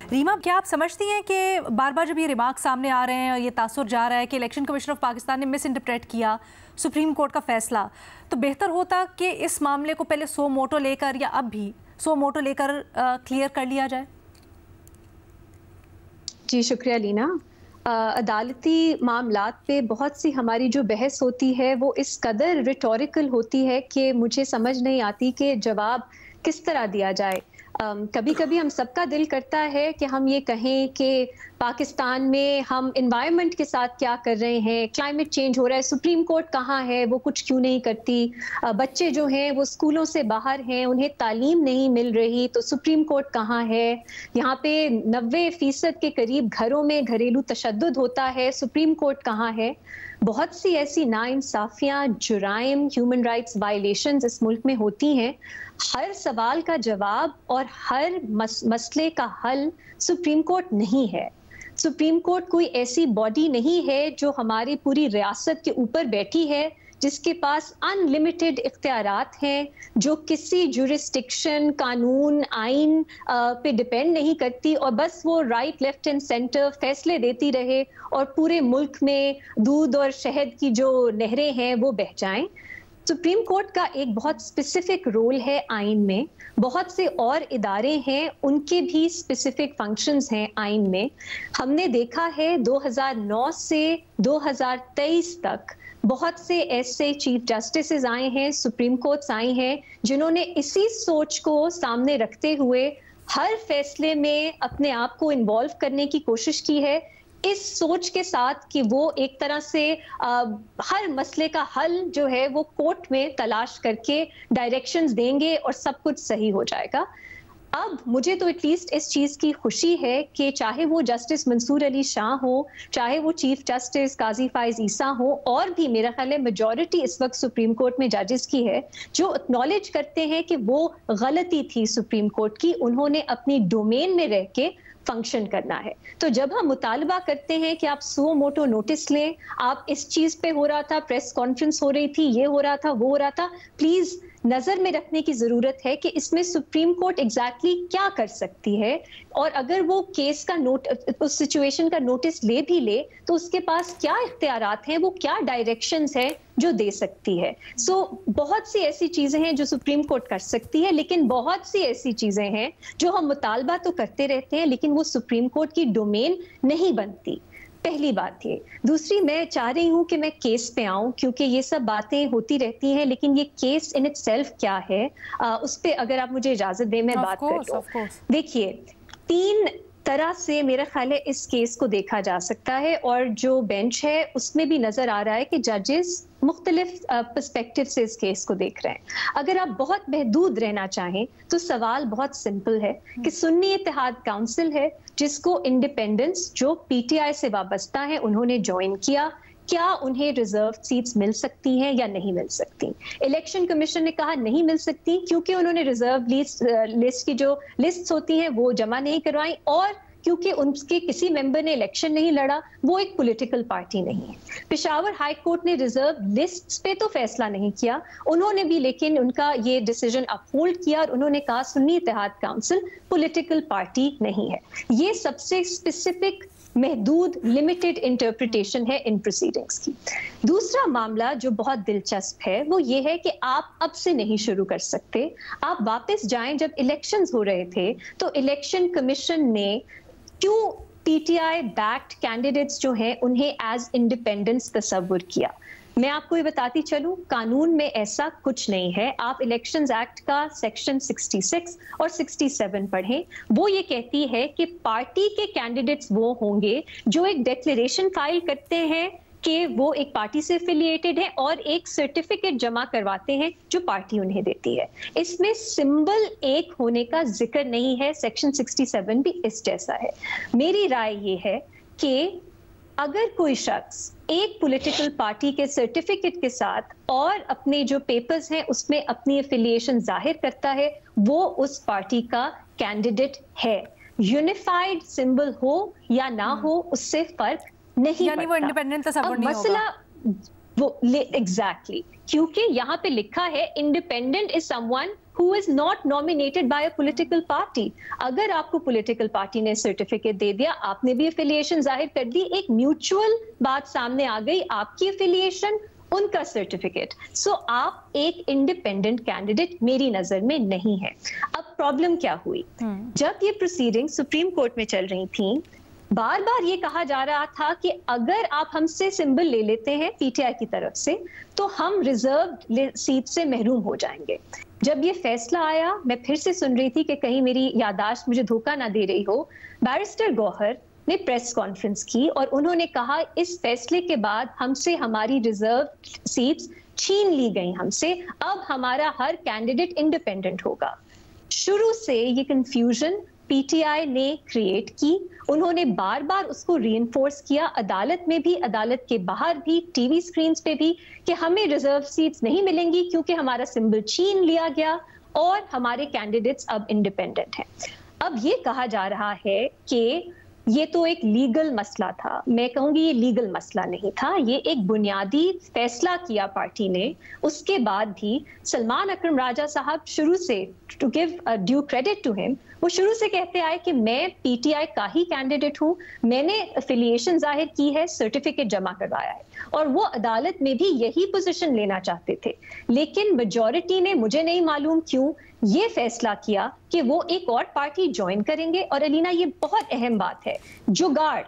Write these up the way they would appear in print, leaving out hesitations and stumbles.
रीमा, क्या आप समझती हैं कि बार बार जब ये रिमार्क सामने आ रहे हैं और ये तासुर जा रहा है कि इलेक्शन कमीशन ऑफ पाकिस्तान ने मिस इंटरप्रेट किया सुप्रीम कोर्ट का फैसला, तो बेहतर होता कि इस मामले को पहले सो मोटो लेकर या अब भी सो मोटो लेकर क्लियर कर लिया जाए? जी शुक्रिया लीना। अदालती मामलात पे बहुत सी हमारी जो बहस होती है वो इस कदर रिटोरिकल होती है कि मुझे समझ नहीं आती कि जवाब किस तरह दिया जाए। कभी कभी हम सबका दिल करता है कि हम ये कहें कि पाकिस्तान में हम इन्वायरमेंट के साथ क्या कर रहे हैं, क्लाइमेट चेंज हो रहा है, सुप्रीम कोर्ट कहाँ है, वो कुछ क्यों नहीं करती, बच्चे जो हैं वो स्कूलों से बाहर हैं, उन्हें तालीम नहीं मिल रही, तो सुप्रीम कोर्ट कहाँ है, यहाँ पे 90% के करीब घरों में घरेलू तशद्दुद होता है, सुप्रीम कोर्ट कहाँ है। बहुत सी ऐसी नाइंसाफियां, जुराइम, ह्यूमन राइट्स वायलेशंस इस मुल्क में होती हैं। हर सवाल का जवाब और हर मसले का हल सुप्रीम कोर्ट नहीं है। सुप्रीम कोर्ट कोई ऐसी बॉडी नहीं है जो हमारी पूरी रियासत के ऊपर बैठी है, जिसके पास अनलिमिटेड इख्तियारात हैं, जो किसी जुरिस्डिक्शन, कानून, आइन पे डिपेंड नहीं करती और बस वो राइट, लेफ्ट एंड सेंटर फैसले देती रहे और पूरे मुल्क में दूध और शहद की जो नहरें हैं वो बह जाएं। सुप्रीम कोर्ट का एक बहुत स्पेसिफिक रोल है आइन में, बहुत से और इदारे हैं उनके भी स्पेसिफिक फंक्शंस हैं आइन में। हमने देखा है 2009 से 2023 तक बहुत से ऐसे चीफ जस्टिस आए हैं, सुप्रीम कोर्ट्स आई हैं, जिन्होंने इसी सोच को सामने रखते हुए हर फैसले में अपने आप को इन्वॉल्व करने की कोशिश की है, इस सोच के साथ कि वो एक तरह से हर मसले का हल जो है वो कोर्ट में तलाश करके डायरेक्शंस देंगे और सब कुछ सही हो जाएगा। अब मुझे तो एटलीस्ट इस चीज की खुशी है कि चाहे वो जस्टिस मंसूर अली शाह हो, चाहे वो चीफ जस्टिस काजी फाइज ईसा हो, और भी मेरा ख्याल है मेजॉरिटी इस वक्त सुप्रीम कोर्ट में जजेस की है जो एक्नॉलेज करते हैं कि वो गलती थी सुप्रीम कोर्ट की, उन्होंने अपनी डोमेन में रह के फंक्शन करना है। तो जब हम मुतालबा करते हैं कि आप सो मोटो नोटिस लें, आप इस चीज पे हो रहा था, प्रेस कॉन्फ्रेंस हो रही थी, ये हो रहा था, वो हो रहा था, प्लीज नजर में रखने की जरूरत है कि इसमें सुप्रीम कोर्ट एग्जैक्टली क्या कर सकती है, और अगर वो केस का उस सिचुएशन का नोटिस ले भी ले तो उसके पास क्या इख्तियारात हैं, वो क्या डायरेक्शंस हैं जो दे सकती है। बहुत सी ऐसी चीजें हैं जो सुप्रीम कोर्ट कर सकती है, लेकिन बहुत सी ऐसी चीजें हैं जो हम मुतालबा तो करते रहते हैं लेकिन वो सुप्रीम कोर्ट की डोमेन नहीं बनती। पहली बात ये। दूसरी, मैं चाह रही हूं कि मैं केस पे आऊं, क्योंकि ये सब बातें होती रहती हैं, लेकिन ये केस इन इटसेल्फ क्या है उस पे अगर आप मुझे इजाजत दें मैं बात करूं। देखिए, 3 तरह से मेरा ख्याल है इस केस को देखा जा सकता है, और जो बेंच है उसमें भी नजर आ रहा है कि जजेस मुख्तलिफ पर्सपेक्टिव से इस केस को देख रहे हैं। अगर आप बहुत महदूद रहना चाहें तो सवाल बहुत सिंपल है कि सुन्नी इत्तेहाद काउंसिल है जिसको इंडिपेंडेंस जो पीटीआई से वाबस्ता है उन्होंने ज्वाइन किया, क्या उन्हें रिजर्व सीट्स मिल सकती हैं या नहीं मिल सकती? इलेक्शन कमीशन ने कहा नहीं मिल सकती, क्योंकि उन्होंने रिजर्व लिस्ट की जो लिस्ट होती हैं वो जमा नहीं करवाई, और क्योंकि उनके किसी मेंबर ने इलेक्शन नहीं लड़ा, वो एक पॉलिटिकल पार्टी नहीं है। पेशावर हाई कोर्ट ने रिजर्व लिस्ट्स पे तो फैसला नहीं किया, उन्होंने भी लेकिन उनका ये डिसीजन अपहोल्ड किया और उन्होंने कहा सुन्नी इत्तेहाद काउंसिल पॉलिटिकल पार्टी नहीं है। ये सबसे स्पेसिफिक, महदूद, लिमिटेड इंटरप्रिटेशन है इन प्रोसीडिंग्स की। दूसरा मामला जो बहुत दिलचस्प है वो ये है कि आप अब से नहीं शुरू कर सकते, आप वापस जाएं। जब इलेक्शंस हो रहे थे तो इलेक्शन कमीशन ने क्यों पीटीआई बैक्ड कैंडिडेट्स जो हैं उन्हें एज इंडिपेंडेंस तस्वुर किया? मैं आपको ये बताती चलूं, कानून में ऐसा कुछ नहीं है। आप इलेक्शंस एक्ट का सेक्शन 66 और 67 पढ़ें, वो ये कहती है कि पार्टी के कैंडिडेट्स वो होंगे जो एक डिक्लेरेशन फाइल करते हैं कि वो एक पार्टी से एफिलिएटेड है और एक सर्टिफिकेट जमा करवाते हैं जो पार्टी उन्हें देती है। इसमें सिंबल एक होने का जिक्र नहीं है, सेक्शन 67 भी इस जैसा है। मेरी राय ये है कि अगर कोई शख्स एक पॉलिटिकल पार्टी के सर्टिफिकेट के साथ और अपने जो पेपर्स हैं उसमें अपनी एफिलिएशन जाहिर करता है, वो उस पार्टी का कैंडिडेट है। यूनिफाइड सिंबल हो या ना हो उससे फर्क नहीं यानी वो इंडिपेंडेंट तस्वुर नहीं होगा। वो एग्जैक्टली, क्योंकि यहाँ पे लिखा है independent is someone who is not nominated by a political party. अगर आपको political party ने certificate दे दिया, आपने भी affiliation जाहिर कर दी, एक mutual बात सामने आ गई, आपकी affiliation, उनका सर्टिफिकेट। सो आप एक इंडिपेंडेंट कैंडिडेट मेरी नजर में नहीं है। अब प्रॉब्लम क्या हुई, जब ये प्रोसीडिंग सुप्रीम कोर्ट में चल रही थी, बार बार ये कहा जा रहा था कि अगर आप हमसे सिंबल ले लेते हैं पीटीआई की तरफ से तो हम रिजर्व सीट से महरूम हो जाएंगे। जब ये फैसला आया, मैं फिर से सुन रही थी कि कहीं मेरी याददाश्त मुझे धोखा ना दे रही हो, बैरिस्टर गौहर ने प्रेस कॉन्फ्रेंस की और उन्होंने कहा इस फैसले के बाद हमसे हमारी रिजर्व सीट्स छीन ली गई हमसे, अब हमारा हर कैंडिडेट इंडिपेंडेंट होगा। शुरू से ये कंफ्यूजन पीटीआई ने क्रिएट की, उन्होंने बार बार उसको रीइंफोर्स किया, अदालत में भी, अदालत के बाहर भी, टीवी स्क्रीन्स पे भी, कि हमें रिजर्व सीट्स नहीं मिलेंगी क्योंकि हमारा सिंबल छीन लिया गया और हमारे कैंडिडेट्स अब इंडिपेंडेंट हैं। अब ये कहा जा रहा है कि ये तो एक लीगल मसला था, मैं कहूंगी ये लीगल मसला नहीं था, ये एक बुनियादी फैसला किया पार्टी ने। उसके बाद भी सलमान अकरम राजा साहब शुरू से, to give due credit to him, वो शुरू से कहते आए कि मैं पीटीआई का ही कैंडिडेट हूँ, मैंने एफिलिएशन जाहिर की है, सर्टिफिकेट जमा करवाया है, और वो अदालत में भी यही पोजीशन लेना चाहते थे। लेकिन मेजॉरिटी ने, मुझे नहीं मालूम क्यों, ये फैसला किया कि वो एक और पार्टी ज्वाइन करेंगे। और अलीना, ये बहुत अहम बात है, जुगाड़,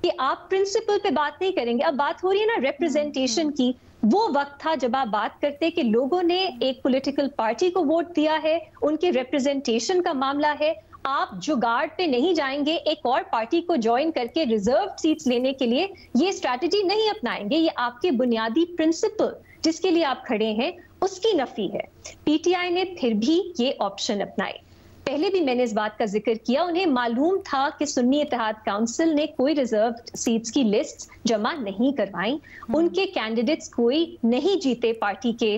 कि आप प्रिंसिपल पे बात नहीं करेंगे। अब बात हो रही है ना रिप्रेजेंटेशन की, वो वक्त था जब आप बात करते कि लोगों ने एक पॉलिटिकल पार्टी को वोट दिया है, उनके रिप्रेजेंटेशन का मामला है, आप जुगाड़ पे नहीं जाएंगे, एक और पार्टी को ज्वाइन करके रिजर्व सीट्स लेने के लिए ये स्ट्रैटेजी नहीं अपनाएंगे। ये आपके बुनियादी प्रिंसिपल जिसके लिए आप खड़े हैं उसकी नफी है। पीटीआई ने फिर भी ये ऑप्शन अपनाए। पहले भी मैंने इस बात का जिक्र किया, उन्हें मालूम था कि सुन्नी इत्तेहाद काउंसिल ने कोई रिजर्व सीट्स की लिस्ट जमा नहीं करवाई, उनके कैंडिडेट्स कोई नहीं जीते पार्टी के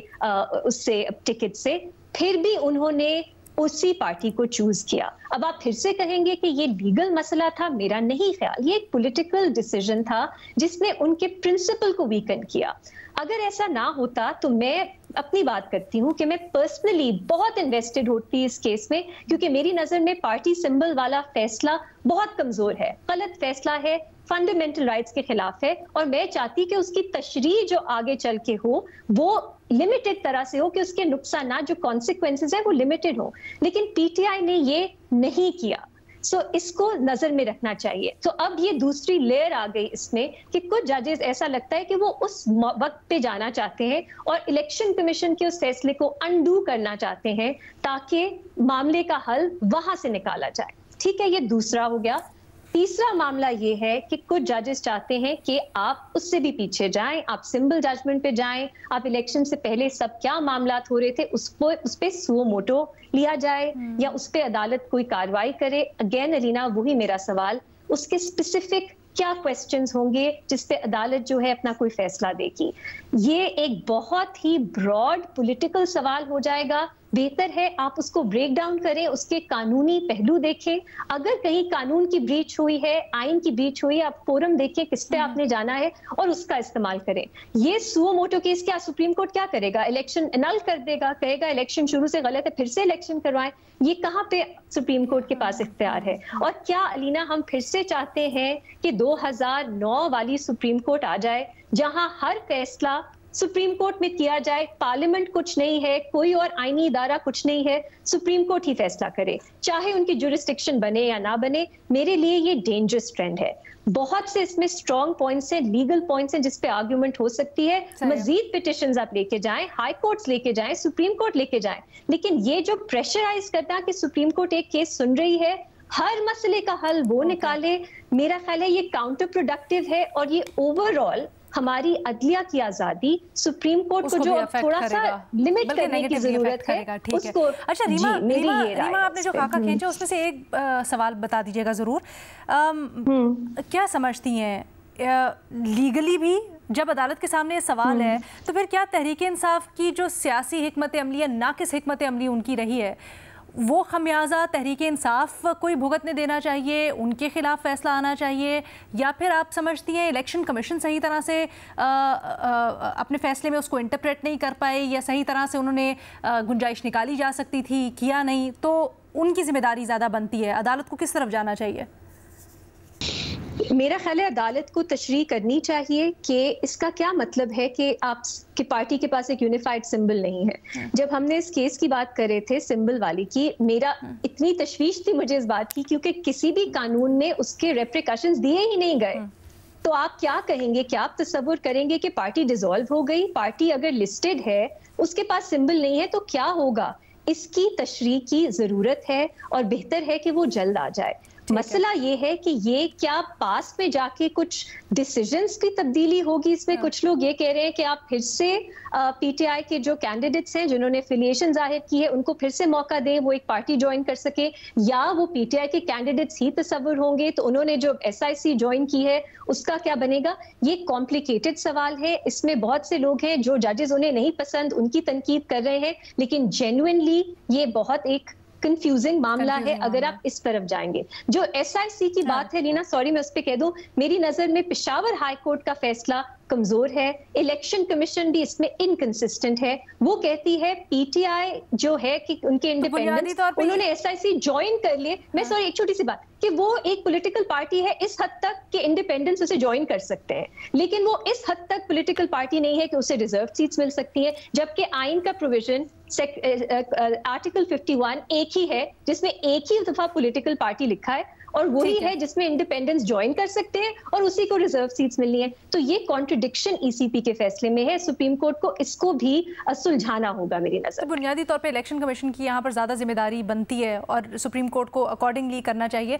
उससे टिकट से, फिर भी उन्होंने उसी पार्टी को चूज किया। अब आप फिर से कहेंगे कि ये लीगल मसला था, मेरा नहीं ख्याल, ये एक पॉलिटिकल डिसीजन था जिसने उनके प्रिंसिपल को वीकन किया। अगर ऐसा ना होता तो मैं अपनी बात करती हूँ कि मैं पर्सनली बहुत इन्वेस्टेड होती इस केस में, क्योंकि मेरी नजर में पार्टी सिंबल वाला फैसला बहुत कमजोर है, गलत फैसला है, फंडामेंटल राइट्स के खिलाफ है, और मैं चाहती कि उसकी तशरीह जो आगे चल के हो वो लिमिटेड तरह से हो, कि उसके नुकसान, जो कॉन्सिक्वेंसेस है वो लिमिटेड हो। लेकिन पीटीआई ने ये नहीं किया, सो इसको नजर में रखना चाहिए। तो अब ये दूसरी लेयर आ गई इसमें कि कुछ जजेस ऐसा लगता है कि वो उस वक्त पे जाना चाहते हैं और इलेक्शन कमीशन के उस फैसले को अनडू करना चाहते हैं ताकि मामले का हल वहां से निकाला जाए। ठीक है, ये दूसरा हो गया। तीसरा मामला ये है कि कुछ जजेस चाहते हैं कि आप उससे भी पीछे जाएं, आप सिंबल जजमेंट पे जाएं, आप इलेक्शन से पहले सब क्या मामलात हो रहे थे उस पे सुओ मोटो लिया जाए या उस पे अदालत कोई कार्रवाई करे। अगेन अलीना, वही मेरा सवाल, उसके स्पेसिफिक क्या क्वेश्चंस होंगे जिस पे अदालत जो है अपना कोई फैसला देगी। ये एक बहुत ही ब्रॉड पॉलिटिकल सवाल हो जाएगा। बेहतर है आप उसको ब्रेक डाउन करें, उसके कानूनी पहलू देखें, अगर कहीं कानून की ब्रीच हुई है, आइन की ब्रीच हुई है, आप फोरम देखें किस पे आपने जाना है और उसका इस्तेमाल करें। ये सुओ मोटो केस क्या सुप्रीम कोर्ट क्या करेगा? इलेक्शन एनल कर देगा, कहेगा इलेक्शन शुरू से गलत है, फिर से इलेक्शन करवाएं। ये कहाँ पे सुप्रीम कोर्ट के पास इख्तियार है? और क्या अलीना हम फिर से चाहते हैं कि 2009 वाली सुप्रीम कोर्ट आ जाए जहां हर फैसला सुप्रीम कोर्ट में किया जाए, पार्लियामेंट कुछ नहीं है, कोई और आईनी इदारा कुछ नहीं है, सुप्रीम कोर्ट ही फैसला करे, चाहे उनकी जुरिस्डिक्शन बने या ना बने? मेरे लिए ये डेंजरस ट्रेंड है। बहुत से इसमें स्ट्रॉन्ग पॉइंट्स हैं, लीगल पॉइंट्स हैं जिस पे आर्ग्यूमेंट हो सकती है। मजीद पिटिशंस आप लेके जाएं, हाई कोर्ट्स लेके जाएं, सुप्रीम कोर्ट लेके जाएं, लेकिन ये जो प्रेशराइज करता है कि सुप्रीम कोर्ट एक केस सुन रही है, हर मसले का हल वो निकाले, मेरा ख्याल है ये काउंटर प्रोडक्टिव है और ये ओवरऑल हमारी अदलिया की आजादी, सुप्रीम कोर्ट को जो थोड़ा सा लिमिट करने की जरूरत है उसको। अच्छा रीमा, आपने जो खाका खींचा उसमें से एक सवाल बता दीजिएगा जरूर। क्या समझती हैं लीगली भी जब अदालत के सामने सवाल है तो फिर क्या तहरीक इंसाफ की जो सियासी हिकमत अमली या नाकिस हिकमत अमली उनकी रही है वो खमियाजा तहरीक इंसाफ कोई भुगतने देना चाहिए, उनके खिलाफ फैसला आना चाहिए, या फिर आप समझती हैं इलेक्शन कमीशन सही तरह से अपने फैसले में उसको इंटरप्रेट नहीं कर पाए, या सही तरह से उन्होंने गुंजाइश निकाली जा सकती थी, किया नहीं, तो उनकी जिम्मेदारी ज़्यादा बनती है? अदालत को किस तरफ जाना चाहिए? मेरा ख्याल है अदालत को तशरीह करनी चाहिए कि इसका क्या मतलब है कि आप की पार्टी के पास एक यूनिफाइड सिंबल नहीं है। जब हमने इस केस की बात कर रहे थे सिंबल वाली की, मेरा इतनी तशवीश थी मुझे इस बात की, क्योंकि किसी भी कानून में उसके रेप्रिकॉशंस दिए ही नहीं गए। तो आप क्या कहेंगे? क्या आप तसव्वुर करेंगे कि पार्टी डिसॉल्व हो गई? पार्टी अगर लिस्टेड है, उसके पास सिंबल नहीं है, तो क्या होगा? इसकी तशरीह की जरूरत है और बेहतर है कि वो जल्द आ जाए। मसला ये है कि ये क्या पास में जाके कुछ डिसीजंस की तब्दीली होगी इसमें? कुछ लोग ये कह रहे हैं कि आप फिर से पीटीआई के जो कैंडिडेट्स हैं जिन्होंने एफिलिएशन जाहिर की है उनको फिर से मौका दें, वो एक पार्टी ज्वाइन कर सके, या वो पीटीआई के कैंडिडेट्स ही तस्वुर होंगे तो उन्होंने जो एसआईसी ज्वाइन की है उसका क्या बनेगा? ये कॉम्प्लिकेटेड सवाल है। इसमें बहुत से लोग हैं जो जजेस उन्हें नहीं पसंद, उनकी तनकीद कर रहे हैं, लेकिन जेन्युइनली ये बहुत एक कंफ्यूजिंग मामला है अगर आप इस तरफ जाएंगे। जो एसआईसी की बात है रीना, सॉरी मैं उस पर कह दूं, मेरी नजर में पेशावर हाई कोर्ट का फैसला कमजोर है। इलेक्शन कमीशन भी इसमें इनकंसिस्टेंट है। वो कहती है पीटीआई जो है कि उनके इंडिपेंडेंस, उन्होंने एसआईसी ज्वाइन कर लिए। मैं सॉरी एक छोटी सी बात कि वो एक पॉलिटिकल पार्टी है इस हद तक कि इंडिपेंडेंस उसे ज्वाइन कर सकते हैं, लेकिन वो इस हद तक पॉलिटिकल पार्टी नहीं है कि उसे रिजर्व सीट्स मिल सकती है। जबकि आइन का प्रोविजन आर्टिकल 51 एक ही है जिसमें एक ही दफा पॉलिटिकल पार्टी लिखा है, और वही है जिसमें इंडिपेंडेंस ज्वाइन कर सकते हैं और उसी को रिजर्व सीट्स मिलनी है। तो ये कॉन्ट्रडिक्शन ईसीपी के फैसले में है। सुप्रीम कोर्ट को इसको भी सुलझाना होगा मेरी नजर। तो बुनियादी तौर पे इलेक्शन कमीशन की यहाँ पर ज़्यादा जिम्मेदारी बनती है और सुप्रीम कोर्ट को अकॉर्डिंगली करना चाहिए।